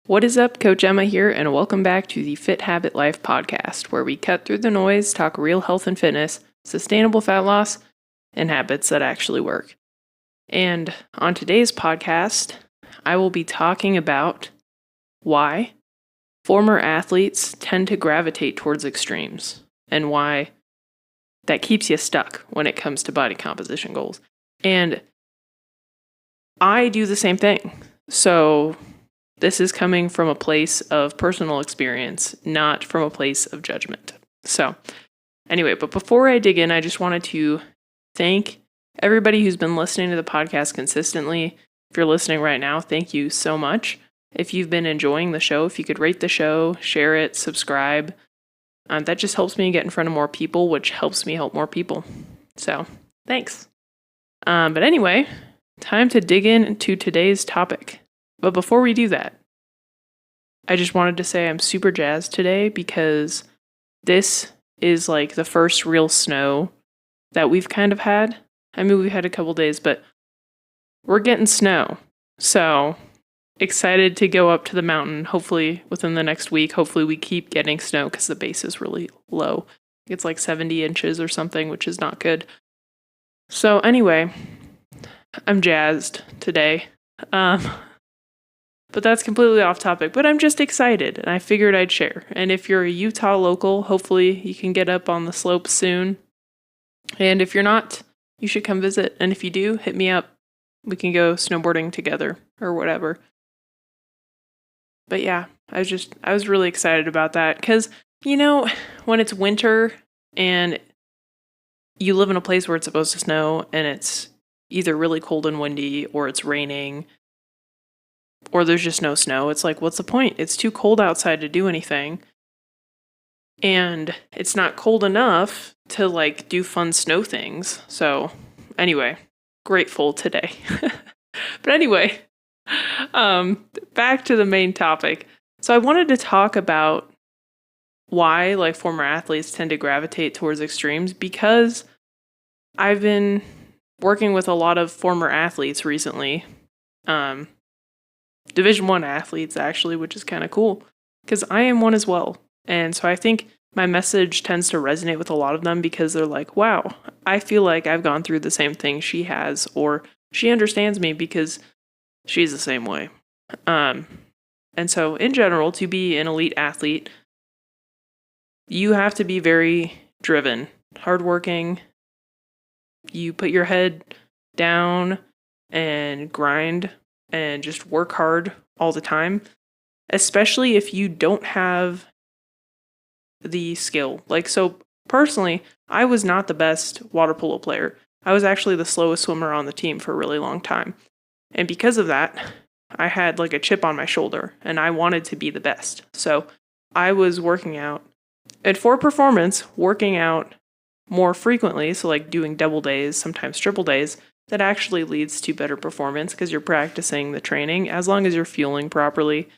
What is up? Coach Emma here, and welcome back to the Fit Habit Life podcast, where we cut through the noise, talk real health and fitness, sustainable fat loss, and habits that actually work. And on today's podcast, I will be talking about why former athletes tend to gravitate towards extremes and why that keeps you stuck when it comes to body composition goals. And I do the same thing. So this is coming from a place of personal experience, not from a place of judgment. So anyway, but before I dig in, I just wanted to thank everybody who's been listening to the podcast consistently. If you're listening right now, thank you so much. If you've been enjoying the show, if you could rate the show, share it, subscribe, that just helps me get in front of more people, which helps me help more people. So thanks. But anyway, time to dig into today's topic. But before we do that, I just wanted to say I'm super jazzed today because this is like the first real snow that we've kind of had. I mean, we've had a couple days, but we're getting snow. So excited to go up to the mountain, hopefully within the next week. Hopefully we keep getting snow because the base is really low. It's like 70 inches or something, which is not good. So anyway, I'm jazzed today. But that's completely off topic, but I'm just excited and I figured I'd share. And if you're a Utah local, hopefully you can get up on the slopes soon. And if you're not, you should come visit. And if you do, hit me up. We can go snowboarding together or whatever. But yeah, I was really excited about that because, you know, when it's winter and you live in a place where it's supposed to snow and it's either really cold and windy or it's raining, or there's just no snow, it's like, what's the point? It's too cold outside to do anything. And it's not cold enough to like do fun snow things. So anyway, grateful today. But anyway, back to the main topic. So I wanted to talk about why like former athletes tend to gravitate towards extremes because I've been working with a lot of former athletes recently. Division I athletes, actually, which is kind of cool because I am one as well. And so I think my message tends to resonate with a lot of them because they're like, wow, I feel like I've gone through the same thing she has, or she understands me because she's the same way. And so in general, to be an elite athlete, you have to be very driven, hardworking. You put your head down and grind and just work hard all the time, especially if you don't have the skill. Like, so personally, I was not the best water polo player. I was actually the slowest swimmer on the team for a really long time. And because of that, I had like a chip on my shoulder and I wanted to be the best. So I was working out, and for performance, working out more frequently. So like doing double days, sometimes triple days, that actually leads to better performance because you're practicing the training as long as you're fueling properly.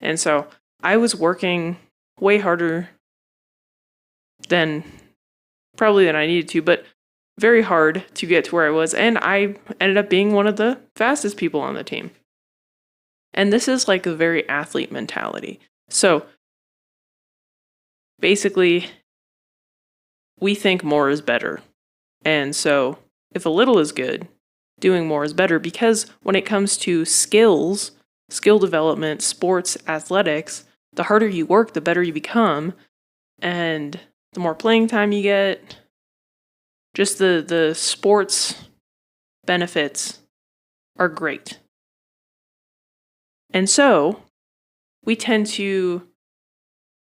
And so I was working way harder than I needed to, but very hard to get to where I was. And I ended up being one of the fastest people on the team. And this is like a very athlete mentality. So basically, we think more is better. And so if a little is good, doing more is better because when it comes to skills, skill development, sports, athletics, the harder you work, the better you become. And the more playing time you get, just the sports benefits are great. And so we tend to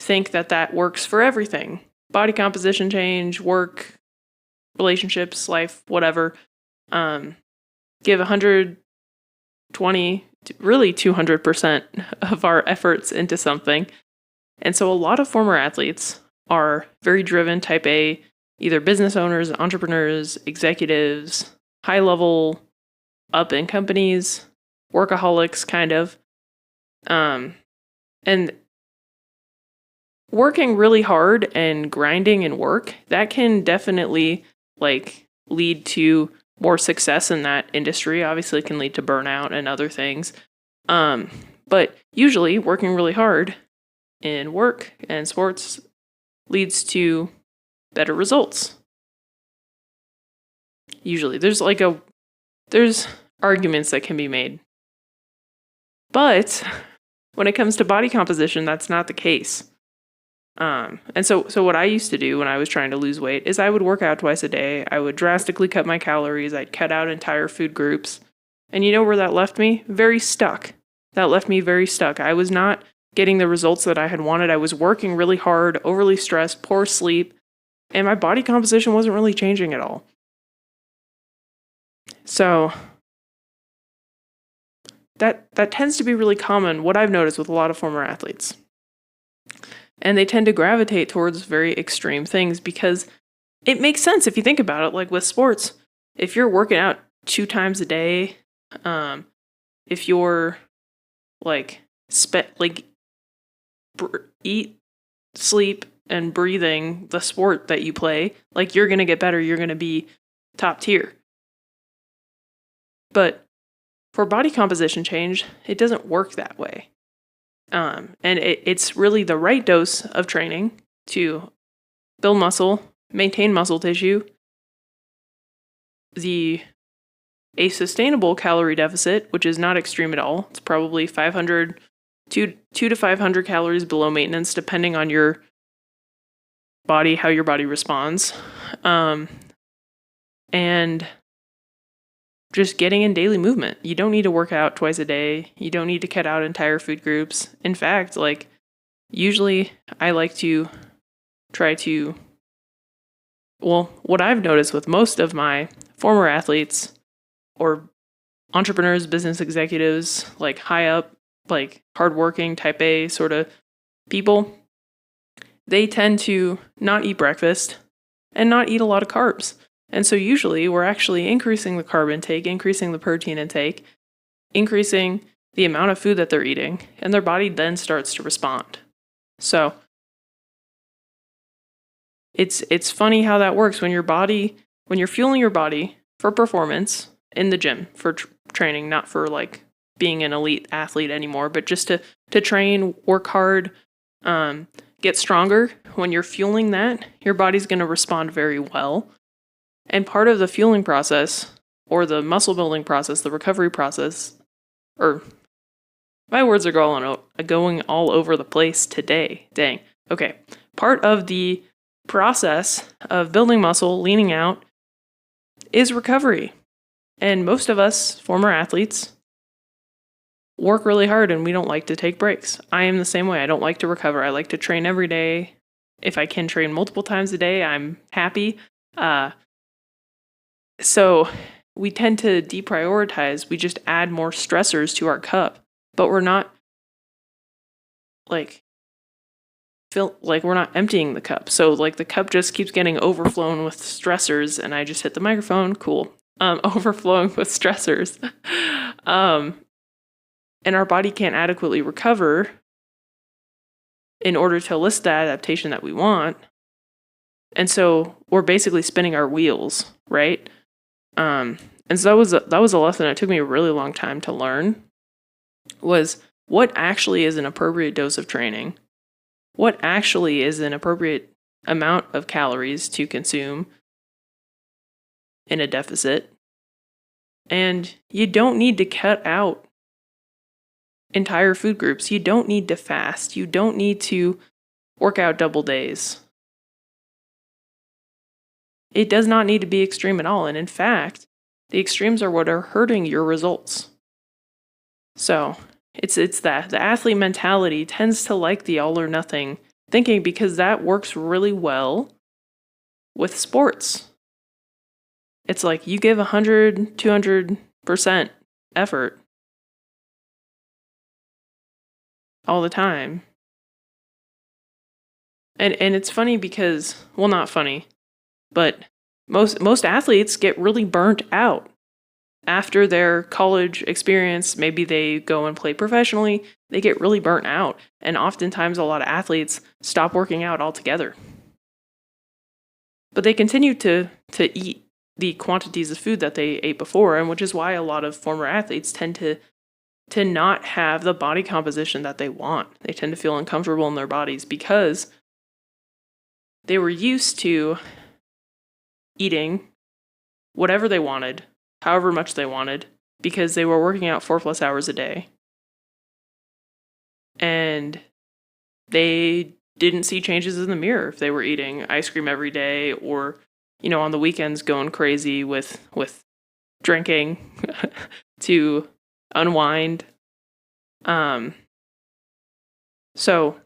think that works for everything. Body composition change, work, relationships, life, whatever. Give 120, really 200% of our efforts into something. And so a lot of former athletes are very driven, type A, either business owners, entrepreneurs, executives, high level, up in companies, workaholics, kind of. And working really hard and grinding and work, that can definitely like lead to more success in that industry. Obviously, it can lead to burnout and other things. But usually working really hard in work and sports leads to better results. Usually there's arguments that can be made. But when it comes to body composition, that's not the case. And so what I used to do when I was trying to lose weight is I would work out twice a day. I would drastically cut my calories. I'd cut out entire food groups. And you know where that left me? Very stuck. That left me very stuck. I was not getting the results that I had wanted. I was working really hard, overly stressed, poor sleep, and my body composition wasn't really changing at all. So that tends to be really common, what I've noticed with a lot of former athletes. And they tend to gravitate towards very extreme things because it makes sense if you think about it. Like with sports, if you're working out 2 times a day, if you're eat, sleep, and breathing the sport that you play, like you're going to get better, you're going to be top tier. But for body composition change, it doesn't work that way. And it's really the right dose of training to build muscle, maintain muscle tissue, a sustainable calorie deficit, which is not extreme at all. It's probably 2 to 500 calories below maintenance, depending on your body, how your body responds. And just getting in daily movement. You don't need to work out twice a day. You don't need to cut out entire food groups. In fact, usually I like to what I've noticed with most of my former athletes or entrepreneurs, business executives, high up, hardworking type A sort of people, they tend to not eat breakfast and not eat a lot of carbs. And so usually we're actually increasing the carb intake, increasing the protein intake, increasing the amount of food that they're eating, and their body then starts to respond. So it's funny how that works when you're fueling your body for performance in the gym, for training, not for being an elite athlete anymore, but just to train, work hard, get stronger. When you're fueling that, your body's going to respond very well. And part of the fueling process, or the muscle building process, the recovery process, or my words are going all over the place today. Dang. Okay. Part of the process of building muscle, leaning out, is recovery. And most of us, former athletes, work really hard and we don't like to take breaks. I am the same way. I don't like to recover. I like to train every day. If I can train multiple times a day, I'm happy. So we tend to deprioritize. We just add more stressors to our cup, but we're not we're not emptying the cup. So the cup just keeps getting overflown with stressors, and I just hit the microphone. Cool. Overflowing with stressors. And our body can't adequately recover in order to elicit the adaptation that we want. And so we're basically spinning our wheels, right? And so that was a lesson that took me a really long time to learn, was what actually is an appropriate dose of training? What actually is an appropriate amount of calories to consume in a deficit? And you don't need to cut out entire food groups. You don't need to fast. You don't need to work out double days. It does not need to be extreme at all. And in fact, the extremes are what are hurting your results. So it's that the athlete mentality tends to like the all or nothing thinking, because that works really well with sports. It's you give 100, 200% effort all the time. And it's funny because, well, not funny, but most athletes get really burnt out after their college experience. Maybe they go and play professionally. They get really burnt out. And oftentimes a lot of athletes stop working out altogether. But they continue to eat the quantities of food that they ate before, and which is why a lot of former athletes tend to to not have the body composition that they want. They tend to feel uncomfortable in their bodies because they were used to eating whatever they wanted, however much they wanted, because they were working out 4+ hours a day. And they didn't see changes in the mirror if they were eating ice cream every day or, on the weekends going crazy with drinking to unwind. So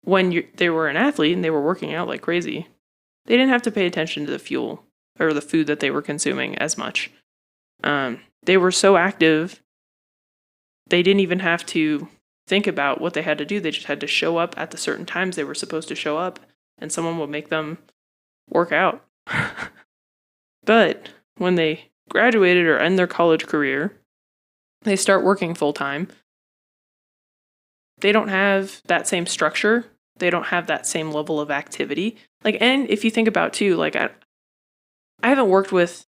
when they were an athlete and they were working out like crazy, they didn't have to pay attention to the fuel or the food that they were consuming as much. They were so active, they didn't even have to think about what they had to do. They just had to show up at the certain times they were supposed to show up, and someone would make them work out. But when they graduated or end their college career, they start working full time. They don't have that same structure. They don't have that same level of activity. And if you think about too, I haven't worked with,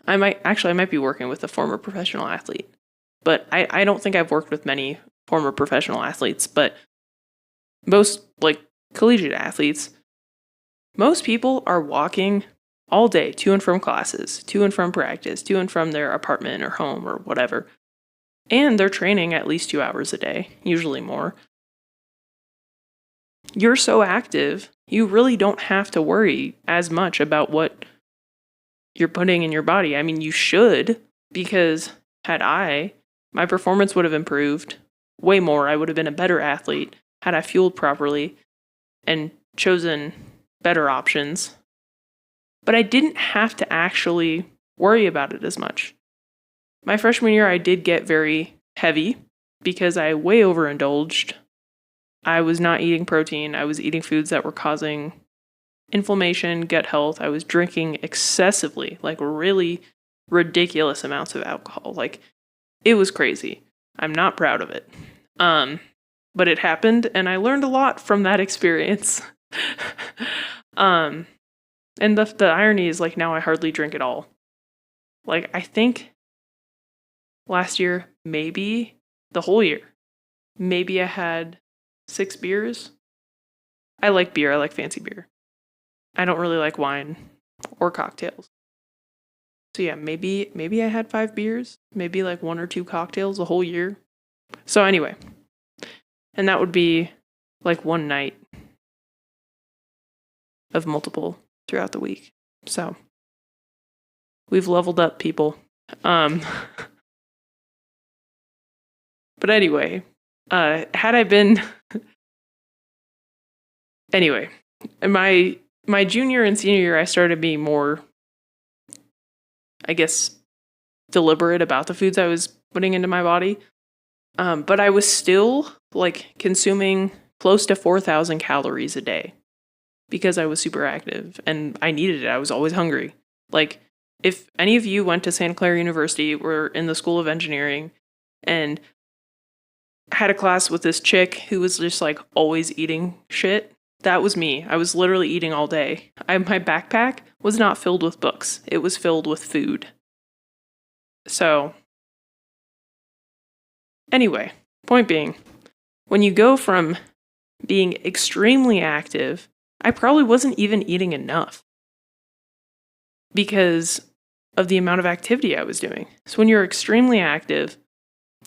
I might be working with a former professional athlete, but I don't think I've worked with many former professional athletes, but most collegiate athletes, most people are walking all day to and from classes, to and from practice, to and from their apartment or home or whatever. And they're training at least 2 hours a day, usually more. You're so active, you really don't have to worry as much about what you're putting in your body. I mean, you should, because my performance would have improved way more. I would have been a better athlete had I fueled properly and chosen better options. But I didn't have to actually worry about it as much. My freshman year, I did get very heavy because I way overindulged. I was not eating protein. I was eating foods that were causing inflammation, gut health. I was drinking excessively, really ridiculous amounts of alcohol. It was crazy. I'm not proud of it. But it happened, and I learned a lot from that experience. And the irony is, now I hardly drink at all. I think last year, maybe the whole year, maybe I had 6 beers. I like beer. I like fancy beer. I don't really like wine or cocktails. So yeah, maybe I had 5 beers, maybe 1 or 2 cocktails the whole year. So anyway, and that would be one night of multiple throughout the week. So we've leveled up, people. But anyway, had I been anyway, my junior and senior year, I started being more, I guess, deliberate about the foods I was putting into my body. But I was still consuming close to 4,000 calories a day because I was super active and I needed it. I was always hungry. If any of you went to Santa Clara University, were in the School of Engineering, and had a class with this chick who was just always eating shit, that was me. I was literally eating all day. My backpack was not filled with books. It was filled with food. So, anyway, point being, when you go from being extremely active, I probably wasn't even eating enough because of the amount of activity I was doing. So when you're extremely active,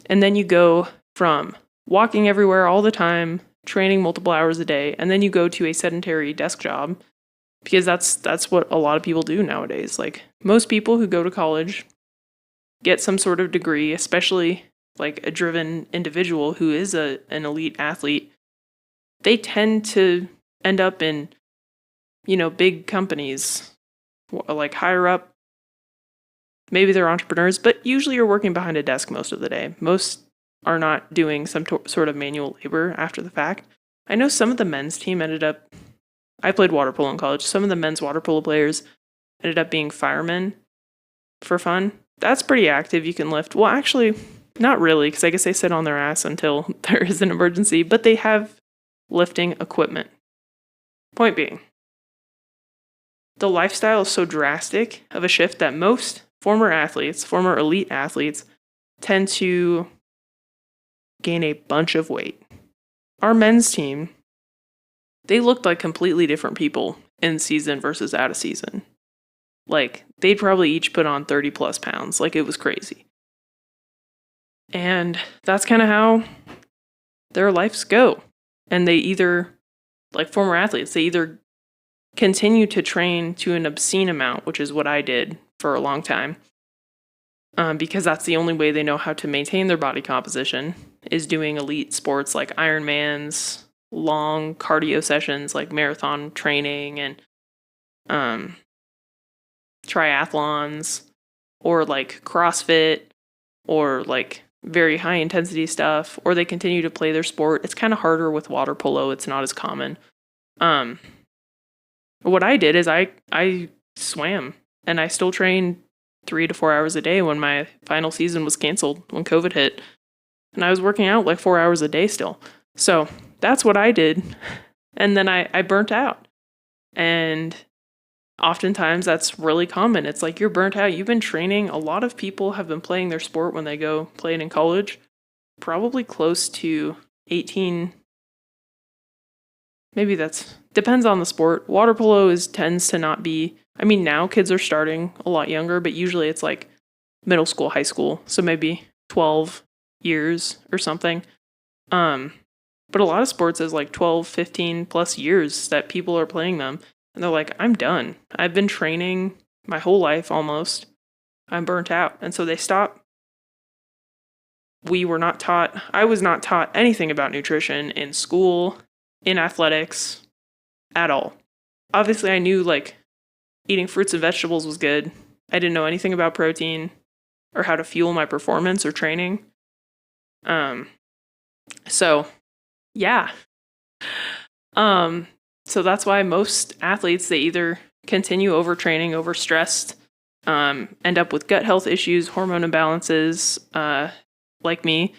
and then you go from walking everywhere all the time, training multiple hours a day, and then you go to a sedentary desk job, because that's what a lot of people do nowadays. Most people who go to college get some sort of degree, especially a driven individual who is an elite athlete. They tend to end up in, big companies, higher up. Maybe they're entrepreneurs, but usually you're working behind a desk most of the day. Most are not doing some sort of manual labor after the fact. I know some of the men's team I played water polo in college. Some of the men's water polo players ended up being firemen for fun. That's pretty active. You can lift. Well, actually, not really, because I guess they sit on their ass until there is an emergency, but they have lifting equipment. Point being, the lifestyle is so drastic of a shift that most former elite athletes, tend to gain a bunch of weight. Our men's team, they looked like completely different people in season versus out of season. Like, they'd probably each put on 30 plus pounds. Like, it was crazy. And that's kind of how their lives go. And they either, like former athletes, they either continue to train to an obscene amount, which is what I did for a long time, because that's the only way they know how to maintain their body composition, is doing elite sports like Ironmans, long cardio sessions like marathon training, and triathlons, or like CrossFit, or like very high intensity stuff, or they continue to play their sport. It's kind of harder with water polo. It's not as common. What I did is I swam, and I still trained 3 to 4 hours a day when my final season was canceled when COVID hit. And I was working out like 4 hours a day still. So that's what I did. And then I burnt out. And oftentimes that's really common. It's like, you're burnt out. You've been training. A lot of people have been playing their sport when they go play it in college, probably close to 18. Maybe that's, depends on the sport. Water polo tends to not be, I mean, now kids are starting a lot younger, but usually it's like middle school, high school. So maybe 12 years or something. But a lot of sports is like 12, 15 plus years that people are playing them. And they're like, I'm done. I've been training my whole life almost. I'm burnt out. And so they stop. I was not taught anything about nutrition in school, in athletics, at all. Obviously, I knew like eating fruits and vegetables was good. I didn't know anything about protein or how to fuel my performance or training. So yeah. So that's why most athletes, they either continue overtraining, overstressed, end up with gut health issues, hormone imbalances, like me,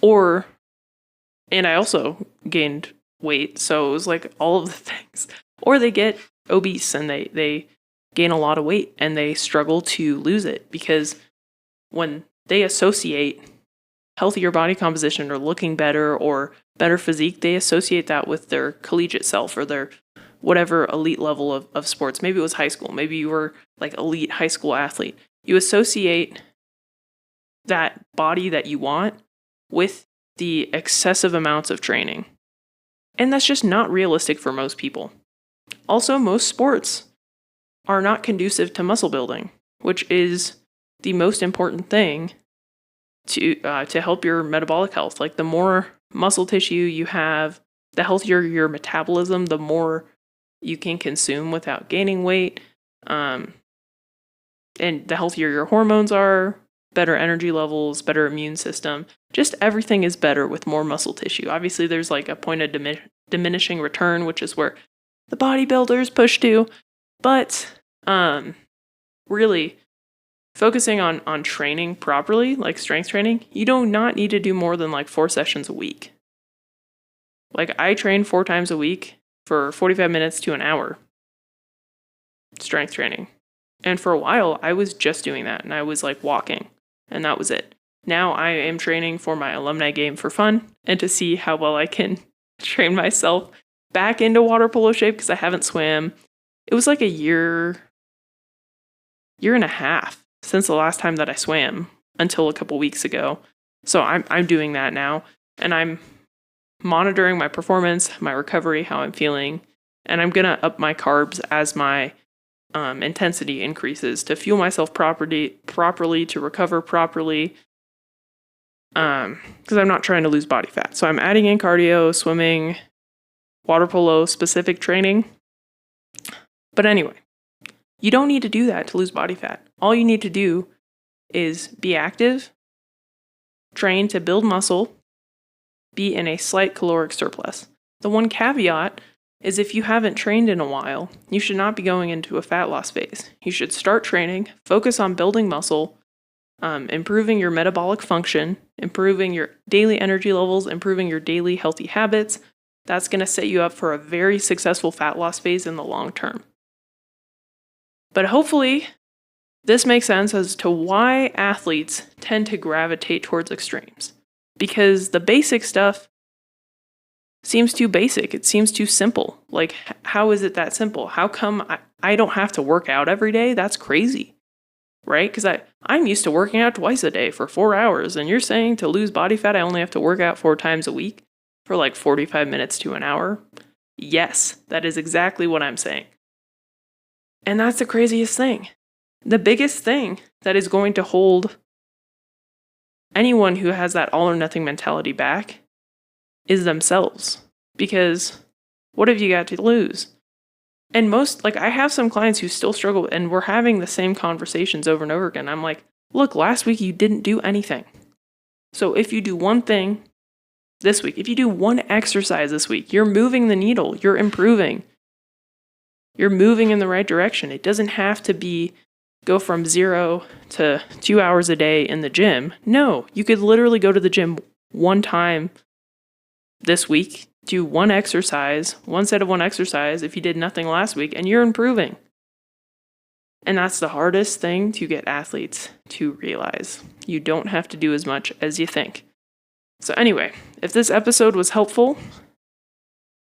and I also gained weight. So it was like all of the things, or they get obese and they gain a lot of weight and they struggle to lose it, because when they associate healthier body composition or looking better or better physique, they associate that with their collegiate self or their whatever elite level of sports. Maybe it was high school. Maybe you were like elite high school athlete. You associate that body that you want with the excessive amounts of training. And that's just not realistic for most people. Also, most sports are not conducive to muscle building, which is the most important thing to help your metabolic health. Like, the more muscle tissue you have, the healthier your metabolism, the more you can consume without gaining weight. And the healthier your hormones are, better energy levels, better immune system. Just everything is better with more muscle tissue. Obviously, there's like a point of diminishing return, which is where the bodybuilders push to. But really, focusing on training properly, like strength training, you do not need to do more than like 4 sessions a week. Like, I train 4 times a week for 45 minutes to an hour. Strength training. And for a while, I was just doing that, and I was like walking, and that was it. Now I am training for my alumni game for fun and to see how well I can train myself back into water polo shape, because I haven't swam. It was like a year and a half since the last time that I swam, until a couple weeks ago. So I'm doing that now, and I'm monitoring my performance, my recovery, how I'm feeling, and I'm gonna up my carbs as my intensity increases to fuel myself properly, to recover properly, because I'm not trying to lose body fat. So I'm adding in cardio, swimming, water polo specific training. But anyway, you don't need to do that to lose body fat. All you need to do is be active, train to build muscle, be in a slight caloric surplus. The one caveat is, if you haven't trained in a while, you should not be going into a fat loss phase. You should start training, focus on building muscle, improving your metabolic function, improving your daily energy levels, improving your daily healthy habits. That's going to set you up for a very successful fat loss phase in the long term. But hopefully, this makes sense as to why athletes tend to gravitate towards extremes. Because the basic stuff seems too basic. It seems too simple. Like, how is it that simple? How come I don't have to work out every day? That's crazy, right? Because I'm used to working out twice a day for 4 hours, and you're saying to lose body fat, I only have to work out 4 times a week for like 45 minutes to an hour? Yes, that is exactly what I'm saying. And that's the craziest thing. The biggest thing that is going to hold anyone who has that all or nothing mentality back is themselves. Because what have you got to lose? And I have some clients who still struggle, and we're having the same conversations over and over again. I'm like, look, last week you didn't do anything. So if you do one thing this week, if you do one exercise this week, you're moving the needle, you're improving. You're moving in the right direction. It doesn't have to go from 0 to 2 hours a day in the gym. No, you could literally go to the gym one time this week, do one set of one exercise if you did nothing last week, and you're improving. And that's the hardest thing to get athletes to realize. You don't have to do as much as you think. So anyway, if this episode was helpful,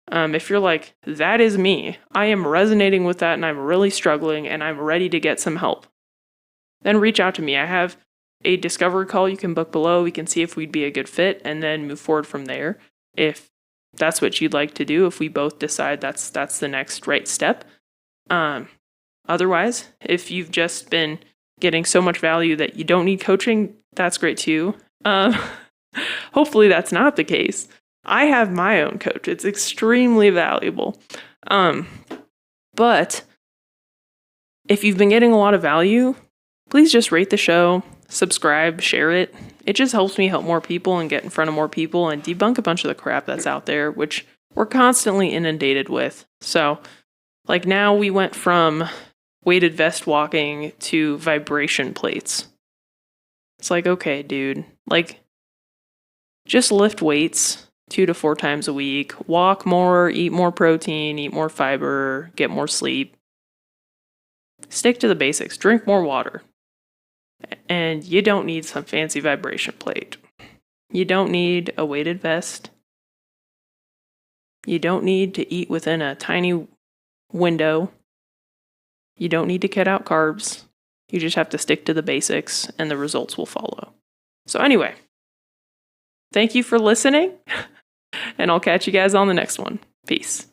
if you're like, that is me, I am resonating with that and I'm really struggling and I'm ready to get some help, then reach out to me. I have a discovery call you can book below. We can see if we'd be a good fit and then move forward from there. If that's what you'd like to do, if we both decide that's the next right step. Otherwise, if you've just been getting so much value that you don't need coaching, that's great too. Hopefully that's not the case. I have my own coach. It's extremely valuable. But if you've been getting a lot of value, please just rate the show, subscribe, share it. It just helps me help more people and get in front of more people and debunk a bunch of the crap that's out there, which we're constantly inundated with. So, like now we went from weighted vest walking to vibration plates. It's like, okay, dude, like just lift weights 2 to 4 times a week, walk more, eat more protein, eat more fiber, get more sleep. Stick to the basics, drink more water. And you don't need some fancy vibration plate. You don't need a weighted vest. You don't need to eat within a tiny window. You don't need to cut out carbs. You just have to stick to the basics and the results will follow. So anyway, thank you for listening, and I'll catch you guys on the next one. Peace.